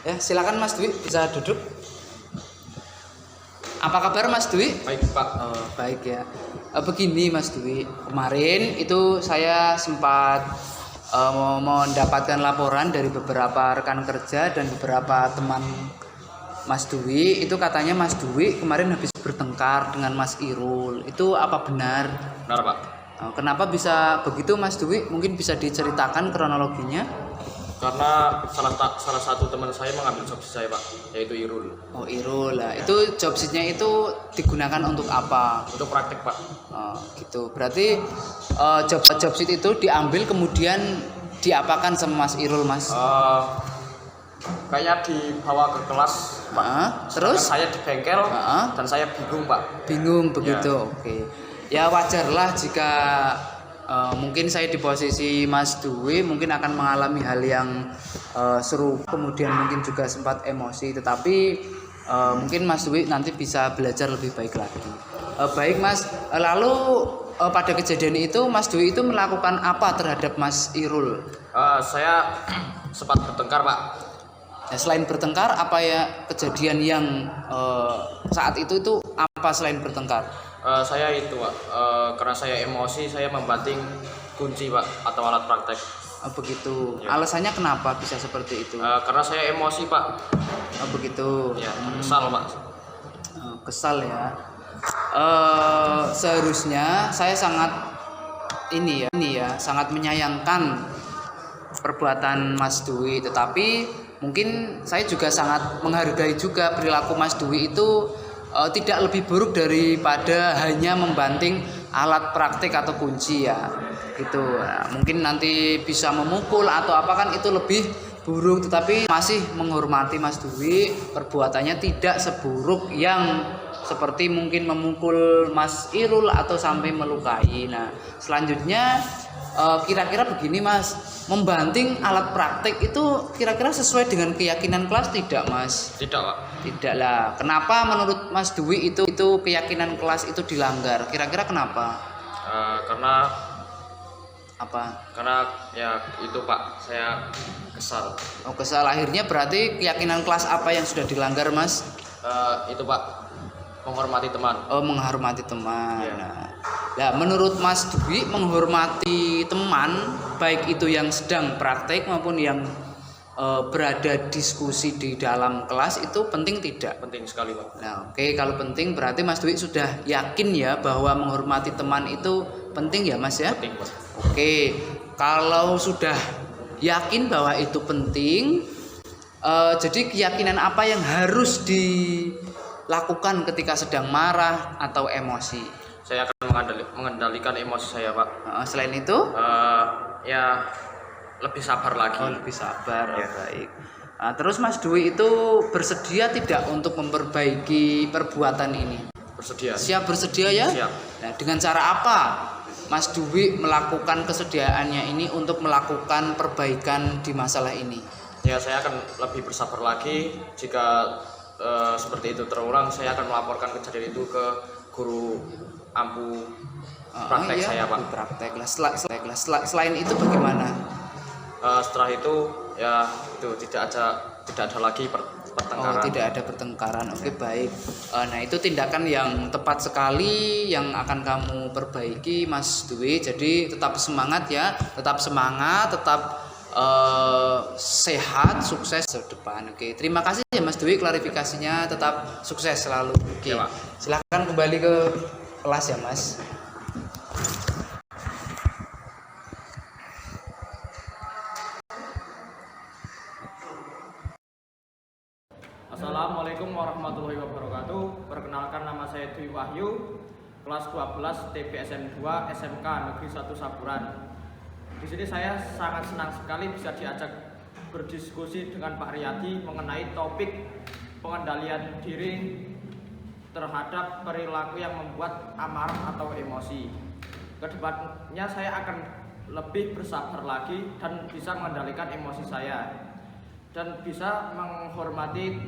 Ya, silakan Mas Dwi bisa duduk. Apa kabar Mas Dwi? Baik Pak. Oh, baik ya. Begini Mas Dwi, kemarin itu saya sempat mendapatkan laporan dari beberapa rekan kerja dan beberapa teman Mas Dwi. Itu katanya Mas Dwi kemarin habis bertengkar dengan Mas Irul. Itu apa benar? Benar Pak. Kenapa bisa begitu Mas Dwi? Mungkin bisa diceritakan kronologinya? Karena salah satu teman saya mengambil job saya Pak, yaitu Irul. Oh, Irul lah. Itu job sheet-nya itu digunakan untuk apa? Untuk praktek Pak. Oh, gitu. Berarti job sheet itu diambil kemudian diapakan sama Mas Irul, Mas? Kayaknya dibawa ke kelas Pak. Terus saya di bengkel dan saya bingung Pak. Bingung begitu. Ya. Oke. Ya wajarlah jika mungkin saya di posisi Mas Dwi mungkin akan mengalami hal yang seru, kemudian mungkin juga sempat emosi, tetapi mungkin Mas Dwi nanti bisa belajar lebih baik lagi. Baik Mas, lalu pada kejadian itu Mas Dwi itu melakukan apa terhadap Mas Irul? Saya sempat bertengkar Pak. Ya, selain bertengkar, apa ya kejadian yang saat itu apa selain bertengkar? Saya itu Pak, karena saya emosi, saya membanting kunci Pak atau alat praktek. Begitu. Ya. Alasannya kenapa bisa seperti itu? Karena saya emosi Pak. Begitu. Ya, kesal Pak. Kesal ya. Seharusnya saya sangat sangat menyayangkan perbuatan Mas Dwi, tetapi mungkin saya juga sangat menghargai juga perilaku Mas Dwi itu tidak lebih buruk daripada hanya membanting alat praktik atau kunci ya gitu. Nah, mungkin nanti bisa memukul atau apa kan itu lebih buruk, tetapi masih menghormati Mas Dwi, perbuatannya tidak seburuk yang seperti mungkin memukul Mas Irul atau sampai melukai. Nah selanjutnya kira-kira begini Mas, membanting alat praktek itu kira-kira sesuai dengan keyakinan kelas tidak Mas? Tidak Pak. Tidak lah. Kenapa menurut Mas Dwi itu keyakinan kelas itu dilanggar? Kira-kira kenapa? Karena apa? Karena ya itu Pak, saya kesal. Oh, kesal. Akhirnya berarti keyakinan kelas apa yang sudah dilanggar Mas? Itu Pak, menghormati teman. Oh, menghormati teman. Ya. Nah, menurut Mas Dwi menghormati teman baik itu yang sedang praktek maupun yang berada diskusi di dalam kelas itu penting tidak? Penting sekali Pak. Nah, oke, kalau penting berarti Mas Dwi sudah yakin ya bahwa menghormati teman itu penting ya Mas ya? Penting Pak. Oke, kalau sudah yakin bahwa itu penting, jadi keyakinan apa yang harus dilakukan ketika sedang marah atau emosi? Saya akan mengendalikan emosi saya Pak. Selain itu? Ya lebih sabar lagi. Oh, lebih sabar. Ya. Baik. Terus Mas Dwi itu bersedia tidak untuk memperbaiki perbuatan ini? Bersedia. Siap bersedia ya? Siap. Nah, dengan cara apa Mas Dwi melakukan kesediaannya ini untuk melakukan perbaikan di masalah ini? Ya, saya akan lebih bersabar lagi. Jika seperti itu terulang, saya akan melaporkan kejadian itu ke guru ampu praktek saya Pak. Praktek lah. Selain itu bagaimana? Setelah itu ya itu tidak ada lagi pertengkaran. Oh, tidak ada pertengkaran. Oke, baik. Nah, itu tindakan yang tepat sekali yang akan kamu perbaiki Mas Dwi. Jadi tetap semangat ya, tetap semangat, tetap sehat, sukses ke depan. Oke, terima kasih ya Mas Dwi klarifikasinya, tetap sukses selalu. Oke. Ya, Silakan kembali ke kelas ya Mas. Assalamualaikum warahmatullahi wabarakatuh. Perkenalkan, nama saya Dwi Wahyu, kelas 12 TPSN 2 SMK Negeri 1 Saburan. Di sini saya sangat senang sekali bisa diajak berdiskusi dengan Pak Riyadi mengenai topik pengendalian diri terhadap perilaku yang membuat amarah atau emosi. Kedepannya saya akan lebih bersabar lagi dan bisa mengendalikan emosi saya dan bisa menghormati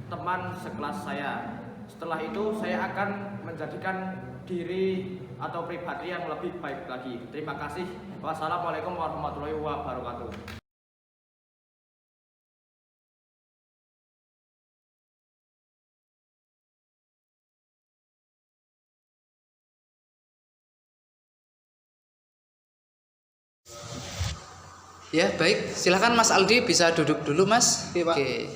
teman sekelas saya. Setelah itu saya akan menjadikan diri atau pribadi yang lebih baik lagi. Terima kasih. Wassalamualaikum warahmatullahi wabarakatuh. Ya, baik. Silakan Mas Aldi bisa duduk dulu, Mas. Oke, Pak. Oke.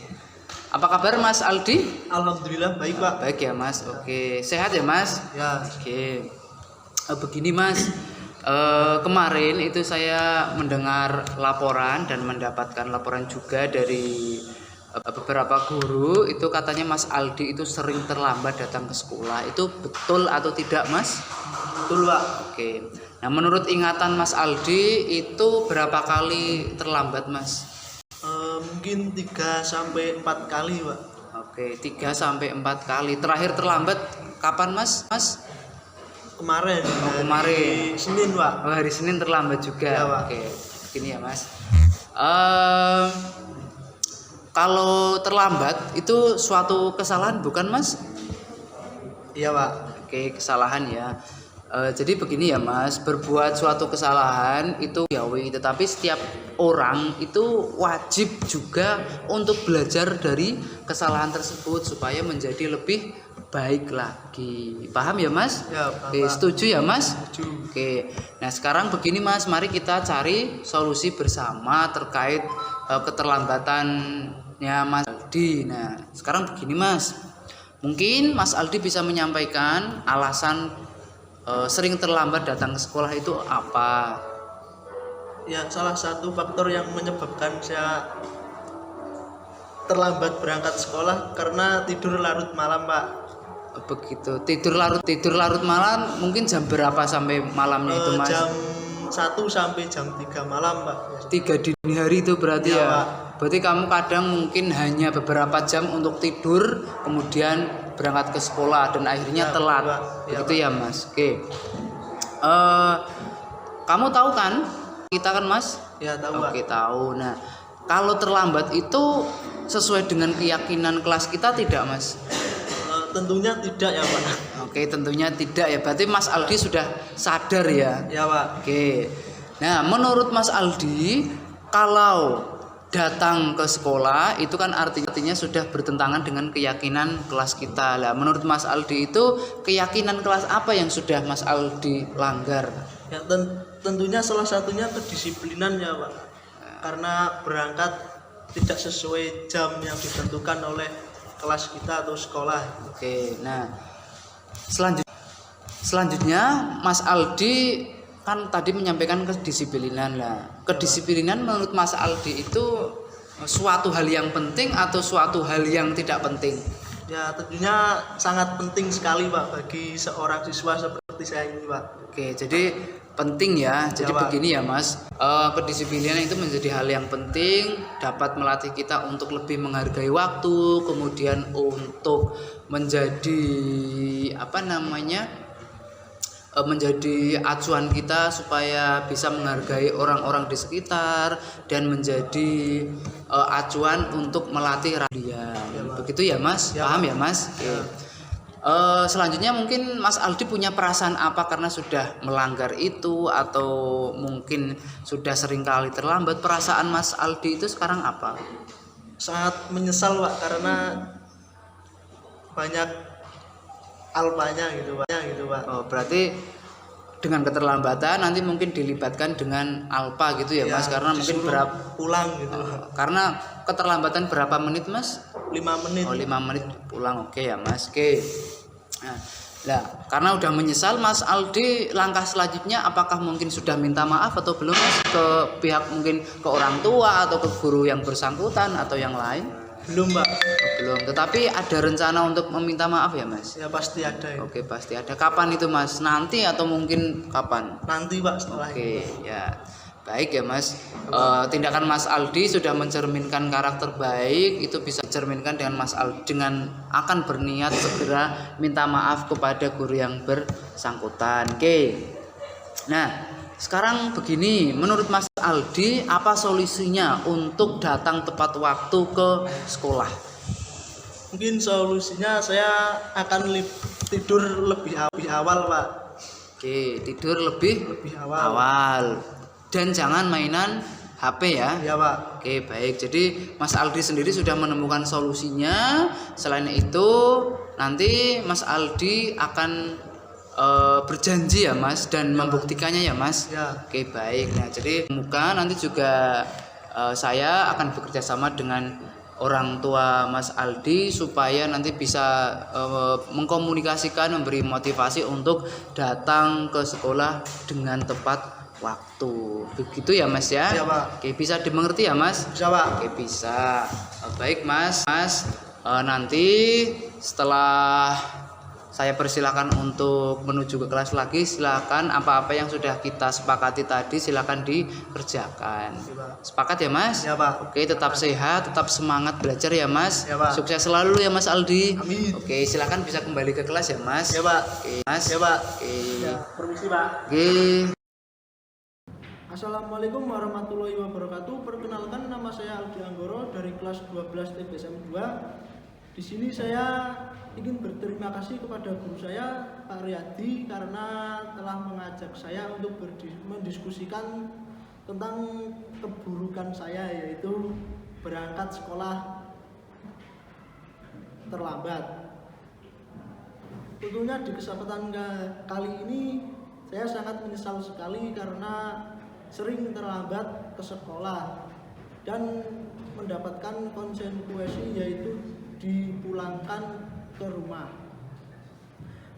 Apa kabar Mas Aldi? Alhamdulillah baik, Pak. Baik ya, Mas. Oke. Sehat ya, Mas? Ya, Oke. Begini, Mas. Kemarin itu saya mendengar laporan dan mendapatkan laporan juga dari beberapa guru, itu katanya Mas Aldi itu sering terlambat datang ke sekolah. Itu betul atau tidak, Mas? betul, Pak. Oke. Nah, menurut ingatan Mas Aldi itu berapa kali terlambat, Mas? Mungkin 3 sampai 4 kali, Pak. Oke, 3 sampai 4 kali. Terakhir terlambat kapan, Mas? Mas? Kemarin. Kemarin. Senin, Pak. Oh, hari Senin terlambat juga. Ya, Pak. Oke. Begini ya, Mas. Kalau terlambat itu suatu kesalahan bukan, Mas? Iya, Pak. Oke, kesalahan ya. Jadi begini ya, Mas, berbuat suatu kesalahan itu gawe, tetapi setiap orang itu wajib juga untuk belajar dari kesalahan tersebut supaya menjadi lebih baik lagi. Paham ya, Mas? Ya, paham, Oke, Pak. setuju ya, Mas? Setuju. Oke. Nah, sekarang begini, Mas, mari kita cari solusi bersama terkait keterlambatannya Mas Aldi. Nah, sekarang begini, Mas. Mungkin Mas Aldi bisa menyampaikan alasan sering terlambat datang ke sekolah itu apa? Ya, salah satu faktor yang menyebabkan saya terlambat berangkat sekolah karena tidur larut malam, Pak. Begitu. Tidur larut malam mungkin jam berapa sampai malamnya itu, Mas? Jam 1 sampai jam 3 malam, Pak. 3 dini hari itu berarti Ya, ya. Pak. Berarti kamu kadang mungkin hanya beberapa jam untuk tidur, kemudian berangkat ke sekolah dan akhirnya Ya, telat. Pak. Ya, Begitu ya, Mas. Oke. Kamu tahu kan? Kita kan, Mas? Ya, tahu, Pak. Oke, tahu. Nah, kalau terlambat itu sesuai dengan keyakinan kelas kita tidak, Mas? Tentunya tidak ya, Pak. Oke, tentunya tidak ya. Berarti Mas Aldi sudah sadar ya. Ya, Pak. Oke. Nah, menurut Mas Aldi, kalau datang ke sekolah itu kan artinya sudah bertentangan dengan keyakinan kelas kita. Lah, menurut Mas Aldi itu keyakinan kelas apa yang sudah Mas Aldi langgar? Ya, tentunya salah satunya kedisiplinan ya, Pak. Karena berangkat tidak sesuai jam yang ditentukan oleh kelas kita atau sekolah. Oke. Nah, selanjutnya Mas Aldi kan tadi menyampaikan kedisiplinan lah. Kedisiplinan menurut Mas Aldi itu suatu hal yang penting atau suatu hal yang tidak penting? Ya, tentunya sangat penting sekali, Pak, bagi seorang siswa seperti saya ini, Pak. Oke, jadi penting ya. Jadi Pak. begini ya, Mas. Kedisiplinan itu menjadi hal yang penting, dapat melatih kita untuk lebih menghargai waktu, kemudian untuk menjadi menjadi acuan kita supaya bisa menghargai orang-orang di sekitar dan menjadi acuan untuk melatih dia. Begitu ya, Mas? Ya, Paham Pak. ya, Mas? Oke. Selanjutnya mungkin Mas Aldi punya perasaan apa karena sudah melanggar itu atau mungkin sudah sering kali terlambat. Perasaan Mas Aldi itu sekarang apa? Sangat menyesal, Pak, karena banyak alpanya gitu, Pak. Oh, berarti dengan keterlambatan nanti mungkin dilibatkan dengan alpa gitu ya, Mas, karena mungkin disuruh pulang gitu. karena keterlambatan berapa menit, Mas? 5 menit. Oh, 5 menit pulang. Oke ya, Mas. Oke. Nah, karena udah menyesal Mas Aldi, langkah selanjutnya apakah mungkin sudah minta maaf atau belum, Mas, ke pihak mungkin ke orang tua atau ke guru yang bersangkutan atau yang lain? Belum, Pak. Belum, tetapi ada rencana untuk meminta maaf ya, Mas? Ya, pasti ada ya. Oke, pasti ada. Kapan itu, Mas? Nanti atau mungkin kapan? Nanti, Pak, setelah Oke, itu. ya. Baik ya, Mas. Tindakan Mas Aldi sudah mencerminkan karakter baik, itu bisa dicerminkan dengan Mas Aldi dengan akan berniat segera minta maaf kepada guru yang bersangkutan. Oke. Nah, sekarang begini, menurut Mas Aldi apa solusinya untuk datang tepat waktu ke sekolah? Mungkin solusinya saya akan tidur lebih awal, Pak. Oke, tidur lebih awal. awal. Dan jangan mainan HP ya. Ya, Pak. Oke, baik. Jadi Mas Aldi sendiri sudah menemukan solusinya. Selain itu, nanti Mas Aldi akan berjanji ya Mas dan membuktikannya ya Mas. Ya. Oke baik. Nah jadi muka nanti juga saya akan bekerja sama dengan orang tua Mas Aldi supaya nanti bisa mengkomunikasikan, memberi motivasi untuk datang ke sekolah dengan tepat waktu. Begitu ya Mas ya? Ya, Pak. Oke bisa dimengerti ya Mas? Bisa, Pak. Oke bisa. Baik Mas. Nanti setelah saya persilakan untuk menuju ke kelas lagi, silakan apa-apa yang sudah kita sepakati tadi silakan dikerjakan. Sepakat ya Mas? Ya, Pak. Oke, tetap sehat, tetap semangat belajar ya Mas. Ya, Pak. Sukses selalu ya Mas Aldi. Amin. Oke, silakan bisa kembali ke kelas ya Mas. Ya, Pak. Oke, Mas. Ya, Pak. Oke. Ya, permisi, Pak. Oke. Assalamualaikum warahmatullahi wabarakatuh. Perkenalkan, nama saya Aldi Anggoro dari kelas 12 TPSM 2. Di sini saya ingin berterima kasih kepada guru saya Pak Riyadi karena telah mengajak saya untuk mendiskusikan tentang keburukan saya, yaitu berangkat sekolah terlambat. Tentunya di kesempatan kali ini saya sangat menyesal sekali karena sering terlambat ke sekolah dan mendapatkan konsekuensi yaitu dipulangkan ke rumah.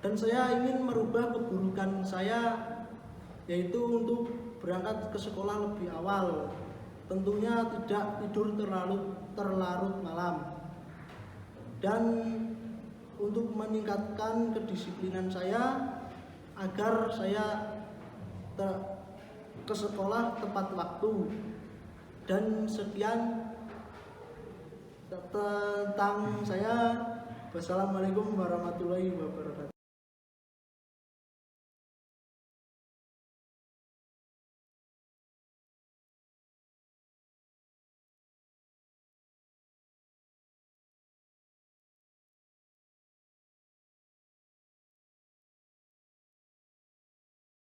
Dan saya ingin merubah keburukan saya yaitu untuk berangkat ke sekolah lebih awal. Tentunya tidak tidur terlarut malam. Dan untuk meningkatkan kedisiplinan saya agar saya ke sekolah tepat waktu. Dan sekian tentang saya. Wassalamualaikum warahmatullahi wabarakatuh.